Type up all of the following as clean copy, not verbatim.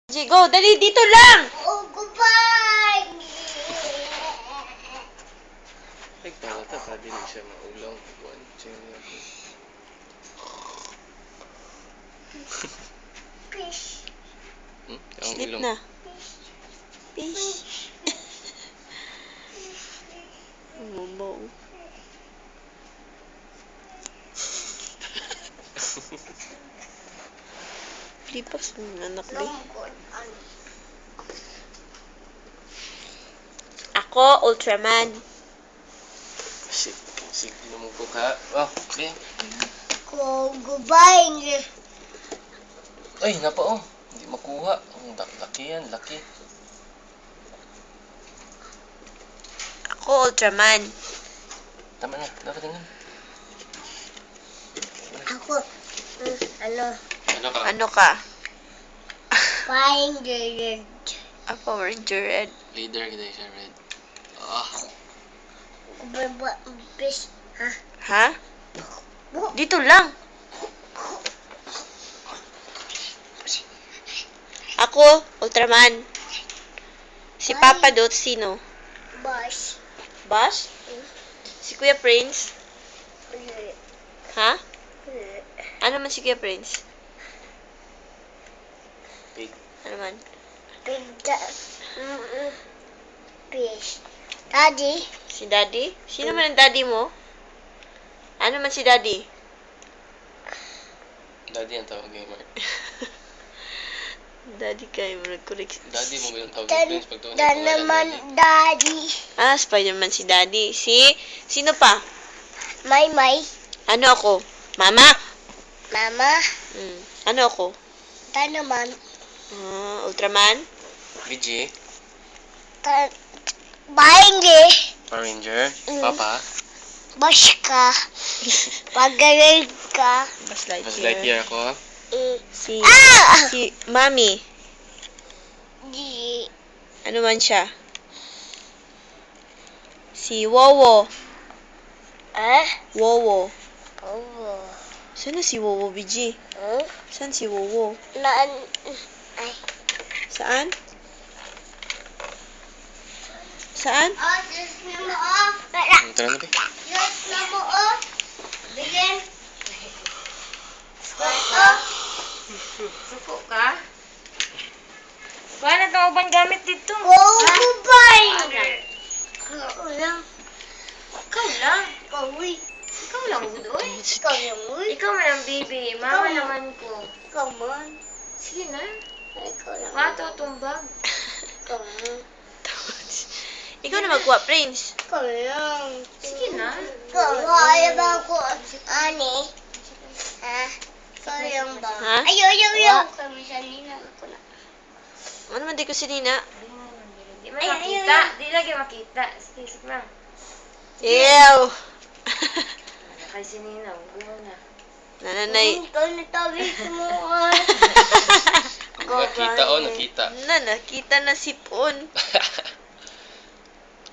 Go, dali, dito lang! Oh, goodbye! Ay, tawata pa din siya maulaw. Kuan, siya niya. Fish. Ang Sleep ilong. na. Fish. Mumaw. Lipas ng anak ba? Ako, Ultraman. Sig lumugkog ha. Oh, okay. Oh, goodbye! Ay, napa oh. Hindi makuha. Ang laki yan, laki. Ako, Ultraman. Tama na, dapat tingnan. Ako, ano? Ano ka? Ano ka? Find the A Power Ranger Red. Leader, kita siya red. Ah, fish. Ha? Ha? Dito lang. Ako, Ultraman. Si Papa Dot, sino? Bush. Bash? Si Kuya Prince? Ha? Ano man si Kuya Prince? pig. Ano man? Big fish. Daddy. Si Daddy? Sino man ang daddy mo? Ano man si Daddy? Daddy ang tawag gamer. Daddy kayo, nag-correct. Daddy mo bilang tawag Dan, gamer pag tuwan dan naman daddy. Ah, Spider-Man si Daddy. Sino pa? May. Ano ako? Mama? Mama. Ano ako? Dan naman. Ultraman? BG, Bahingi. Power Ranger, Papa, Bush ka. Pag-galing ka. Buzz Buzz Lightyear. Lightyear ako. Si Ah! Mami. Di. Ano man siya? Si Wowo. Wowo. Oh. Saan na si Wowo, BG? Saan si Wowo? Ay. Saan? Saan? Oh, just na mo, oh. Tara na, be. Just na mo, oh. Bigyan. Oh. Suko ka? Paano ito ubang gamit dito? Wow, goodbye. Ikaw lang. Ikaw lang. Uy. Ikaw lang, Udoy. Ikaw lang, uy. Ikaw man ang baby. Mama naman ko. Ikaw man. Sige na. Ikaw lang. Matutumbag. Ikaw lang. Ikaw na magkuha, Prince. Ikaw lang. Sige na. Ikaw, kaya ba ako, ani? Ha? Ikaw lang ba? Ha? Ayaw. Kami sa nina ako na. Ano man di ko si Nina? Di man makita. Di lagi makita. Sige, sige na. Ew! Kay si Nina, huwag na. Nananay. Ikaw na tabi mo, ay. Nakita oh, nakita. Nakita na sipon.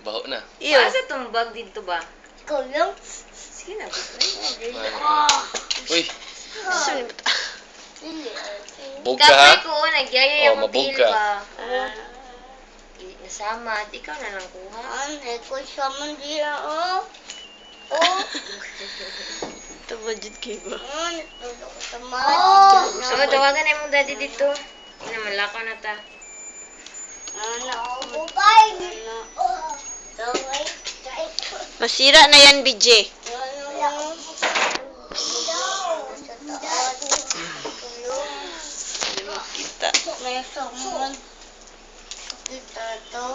Baho na. Ew. Asa tumbag dito ba? Ikaw lang. Sige na. Uy, Sorry. bog ka ha? Kapay ko, nagyaya yung mabog mapil ka. ba? Nasama. At ikaw na lang kuha. Ay, ko siya man diya, oh. Oh. Ito budget kayo ba? Natulog ko sa mat. So, tawagan na yung daddy dito. Ina, malakaw na ta. Bye. Oh. Daway. Masira na yan, BJ. Kita. May someone. Kita to.